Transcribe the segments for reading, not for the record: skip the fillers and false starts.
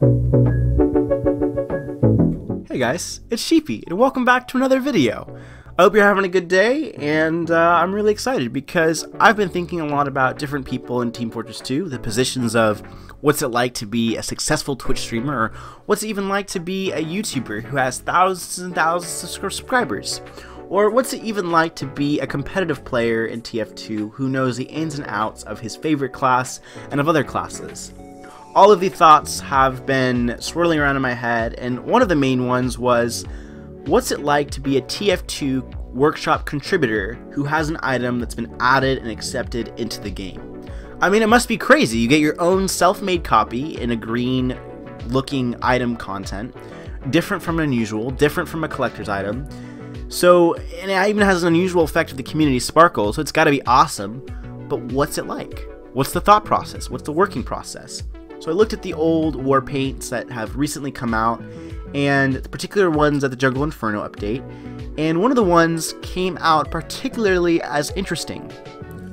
Hey guys, it's Sheepy, and welcome back to another video. I hope you're having a good day, and I'm really excited because I've been thinking a lot about different people in Team Fortress 2, the positions of what's it like to be a successful Twitch streamer, or what's it even like to be a YouTuber who has thousands and thousands of subscribers, or what's it even like to be a competitive player in TF2 who knows the ins and outs of his favorite class and of other classes. All of the thoughts have been swirling around in my head, and one of the main ones was, what's it like to be a TF2 workshop contributor who has an item that's been added and accepted into the game? I mean, it must be crazy. You get your own self-made copy in a green looking item content, different from unusual, different from a collector's item. So, and it even has an unusual effect of the community sparkle, so it's gotta be awesome. But what's it like? What's the thought process? What's the working process? So I looked at the old war paints that have recently come out, and the particular ones at the Jungle Inferno update, and one of the ones came out particularly as interesting,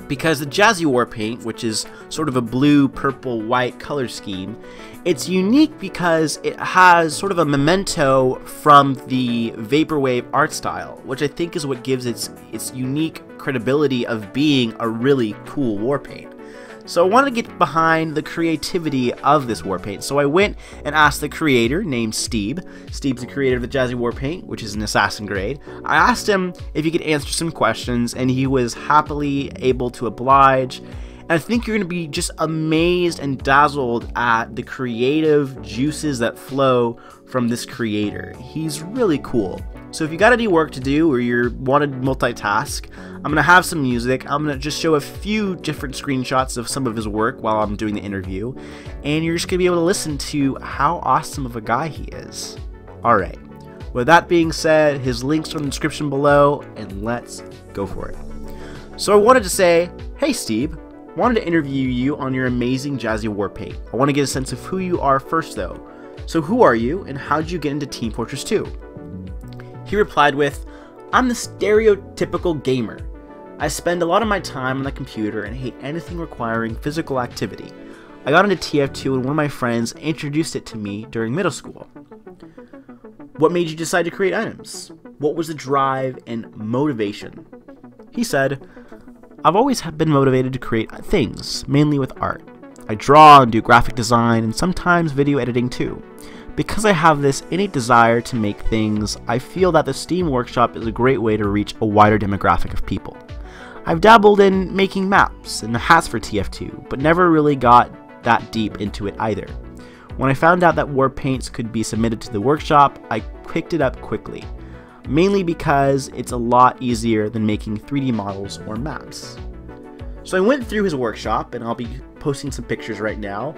because the Jazzy War Paint, which is sort of a blue, purple, white color scheme, it's unique because it has sort of a memento from the Vaporwave art style, which I think is what gives its unique credibility of being a really cool war paint. So I wanted to get behind the creativity of this war paint, so I went and asked the creator, named Steve. Steve's the creator of the Jazzy War Paint, which is an assassin grade. I asked him if he could answer some questions, and he was happily able to oblige. And I think you're going to be just amazed and dazzled at the creative juices that flow from this creator. He's really cool. So if you got any work to do or you want to multitask, I'm going to have some music. I'm going to just show a few different screenshots of some of his work while I'm doing the interview. And you're just going to be able to listen to how awesome of a guy he is. Alright, with that being said, his links are in the description below, and let's go for it. So I wanted to say, hey Steve, wanted to interview you on your amazing Jazzy War Paint. I want to get a sense of who you are first though. So who are you, and how did you get into Team Fortress 2? He replied with, I'm the stereotypical gamer. I spend a lot of my time on the computer and hate anything requiring physical activity. I got into TF2 and one of my friends introduced it to me during middle school. What made you decide to create items? What was the drive and motivation? He said, I've always been motivated to create things, mainly with art. I draw and do graphic design and sometimes video editing too. Because I have this innate desire to make things, I feel that the Steam Workshop is a great way to reach a wider demographic of people. I've dabbled in making maps and hats for TF2, but never really got that deep into it either. When I found out that war paints could be submitted to the workshop, I picked it up quickly, mainly because it's a lot easier than making 3D models or maps. So I went through his workshop, and I'll be posting some pictures right now.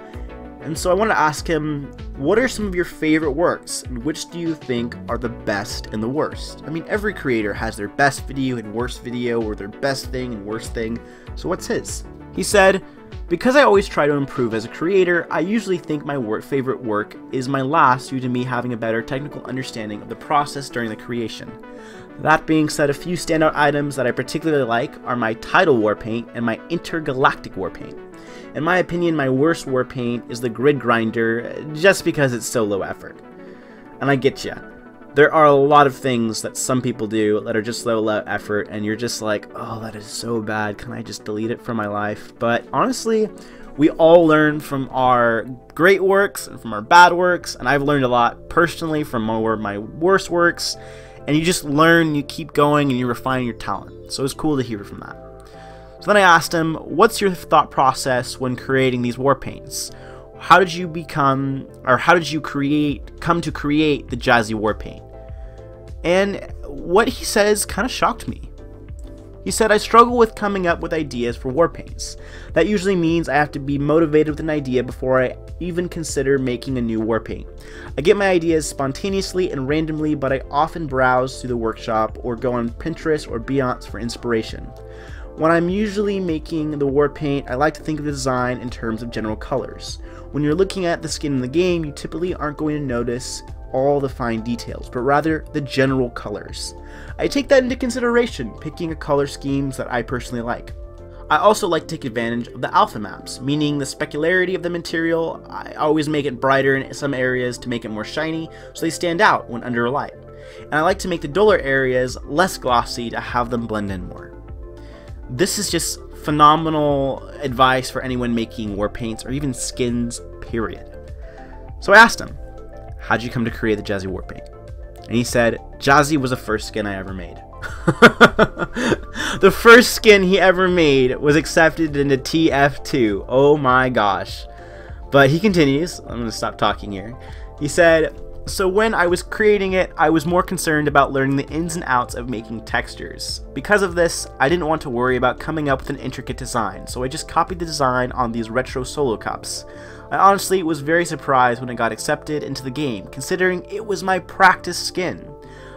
And so I wanted to ask him, what are some of your favorite works, and which do you think are the best and the worst? I mean, every creator has their best video and worst video, or their best thing and worst thing, so what's his? He said, because I always try to improve as a creator, I usually think my favorite work is my last due to me having a better technical understanding of the process during the creation. That being said, a few standout items that I particularly like are my Tidal War Paint and my Intergalactic War Paint. In my opinion, my worst war paint is the Grid Grinder, just because it's so low effort. And I get ya. There are a lot of things that some people do that are just low effort, and you're just like, oh, that is so bad, can I just delete it from my life? But honestly, we all learn from our great works and from our bad works, and I've learned a lot personally from my worst works, and you just learn, you keep going, and you refine your talent. So it's cool to hear from that. So then I asked him, what's your thought process when creating these war paints? How did you come to create the Jazzy War Paint? And what he says kind of shocked me. He said, I struggle with coming up with ideas for war paints. That usually means I have to be motivated with an idea before I even consider making a new war paint. I get my ideas spontaneously and randomly, but I often browse through the workshop or go on Pinterest or Beyonce for inspiration. When I'm usually making the war paint, I like to think of the design in terms of general colors. When you're looking at the skin in the game, you typically aren't going to notice all the fine details, but rather the general colors. I take that into consideration, picking a color schemes that I personally like. I also like to take advantage of the alpha maps, meaning the specularity of the material. I always make it brighter in some areas to make it more shiny, so they stand out when under a light. And I like to make the duller areas less glossy to have them blend in more. This is just phenomenal advice for anyone making war paints or even skins, period. So I asked him, how'd you come to create the Jazzy War Paint? And he said, Jazzy was the first skin I ever made. The first skin he ever made was accepted into TF2. Oh my gosh. But he continues, I'm going to stop talking here. He said, so when I was creating it, I was more concerned about learning the ins and outs of making textures. Because of this, I didn't want to worry about coming up with an intricate design, so I just copied the design on these retro solo cups. I honestly was very surprised when it got accepted into the game, considering it was my practice skin.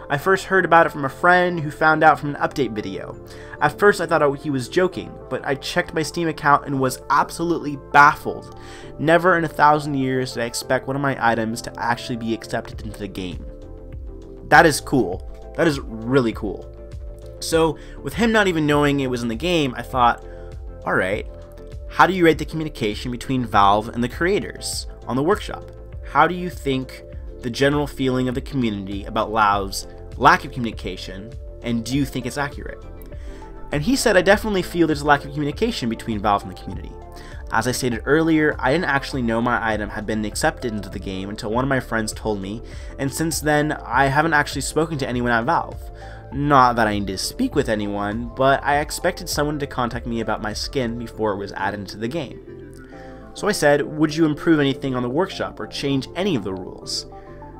I first heard about it from a friend who found out from an update video. At first I thought he was joking, but I checked my Steam account and was absolutely baffled. Never in 1,000 years did I expect one of my items to actually be accepted into the game. That is cool. That is really cool. So with him not even knowing it was in the game, I thought, alright, how do you rate the communication between Valve and the creators on the workshop? How do you think the general feeling of the community about Valve's lack of communication, and do you think it's accurate? And he said, I definitely feel there's a lack of communication between Valve and the community. As I stated earlier, I didn't actually know my item had been accepted into the game until one of my friends told me, and since then I haven't actually spoken to anyone at Valve. Not that I need to speak with anyone, but I expected someone to contact me about my skin before it was added into the game. So I said, would you improve anything on the workshop or change any of the rules?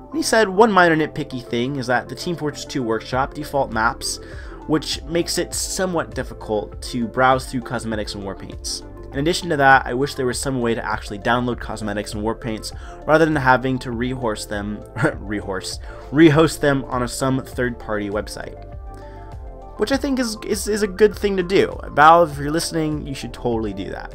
And he said, one minor nitpicky thing is that the Team Fortress 2 workshop default maps, which makes it somewhat difficult to browse through cosmetics and war paints. In addition to that, I wish there was some way to actually download cosmetics and war paints rather than having to rehost them on some third-party website. Which I think is a good thing to do. Valve, if you're listening, you should totally do that.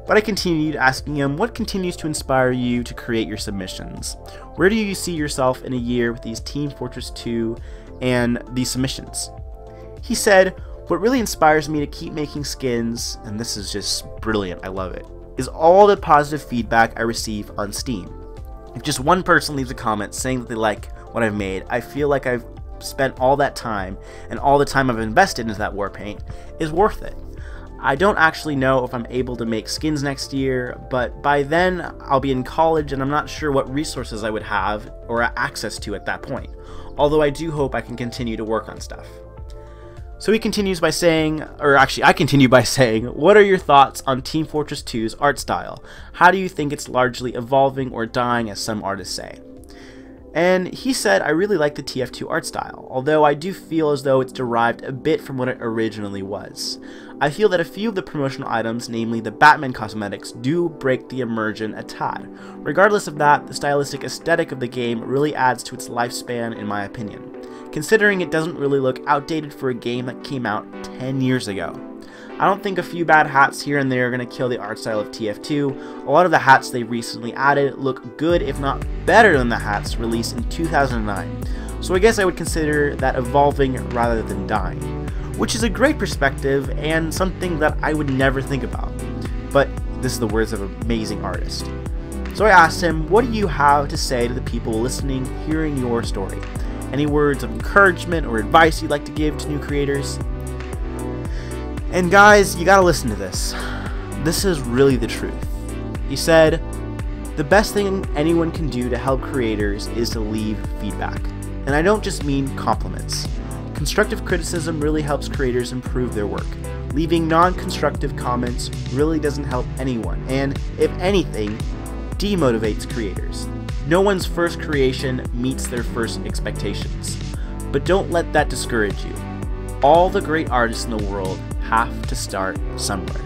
But I continued asking him, what continues to inspire you to create your submissions? Where do you see yourself in a year with these Team Fortress 2 and these submissions? He said, what really inspires me to keep making skins, and this is just brilliant, I love it, is all the positive feedback I receive on Steam. If just one person leaves a comment saying that they like what I've made, I feel like I've spent all that time, and all the time I've invested into that war paint is worth it. I don't actually know if I'm able to make skins next year, but by then I'll be in college and I'm not sure what resources I would have or access to at that point, although I do hope I can continue to work on stuff. So he continues by saying, or actually I continue by saying, what are your thoughts on Team Fortress 2's art style? How do you think it's largely evolving or dying, as some artists say? And he said, I really like the TF2 art style, although I do feel as though it's derived a bit from what it originally was. I feel that a few of the promotional items, namely the Batman cosmetics, do break the immersion a tad. Regardless of that, the stylistic aesthetic of the game really adds to its lifespan in my opinion, considering it doesn't really look outdated for a game that came out 10 years ago. I don't think a few bad hats here and there are going to kill the art style of TF2. A lot of the hats they recently added look good, if not better than the hats released in 2009. So I guess I would consider that evolving rather than dying, which is a great perspective and something that I would never think about. But this is the words of an amazing artist. So I asked him, what do you have to say to the people listening, hearing your story? Any words of encouragement or advice you'd like to give to new creators? And guys, you gotta listen to this. This is really the truth. He said, the best thing anyone can do to help creators is to leave feedback. And I don't just mean compliments. Constructive criticism really helps creators improve their work. Leaving non-constructive comments really doesn't help anyone, and if anything, demotivates creators. No one's first creation meets their first expectations. But don't let that discourage you. All the great artists in the world have to start somewhere.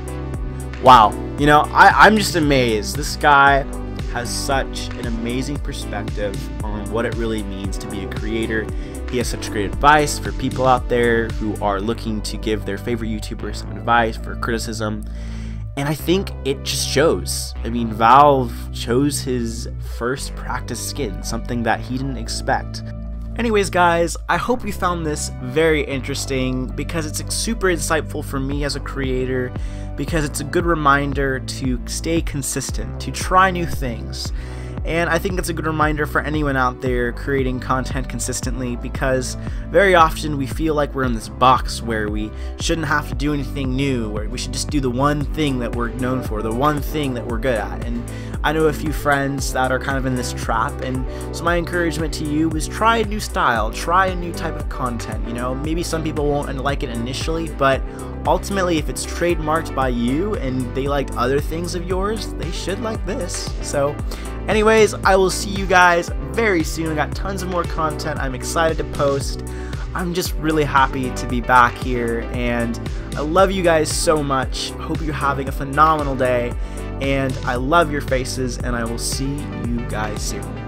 Wow, you know, I'm just amazed. This guy has such an amazing perspective on what it really means to be a creator. He has such great advice for people out there who are looking to give their favorite YouTubers some advice for criticism. And I think it just shows. I mean, Valve chose his first practice skin, something that he didn't expect. Anyways guys, I hope you found this very interesting because it's super insightful for me as a creator, because it's a good reminder to stay consistent, to try new things. And I think it's a good reminder for anyone out there creating content consistently, because very often we feel like we're in this box where we shouldn't have to do anything new, where we should just do the one thing that we're known for, the one thing that we're good at. And I know a few friends that are kind of in this trap, and so my encouragement to you is try a new style, try a new type of content. You know, maybe some people won't like it initially, but ultimately if it's trademarked by you and they like other things of yours, they should like this. So anyways, I will see you guys very soon. I got tons of more content I'm excited to post. I'm just really happy to be back here, and I love you guys so much. Hope you're having a phenomenal day, and I love your faces, and I will see you guys soon.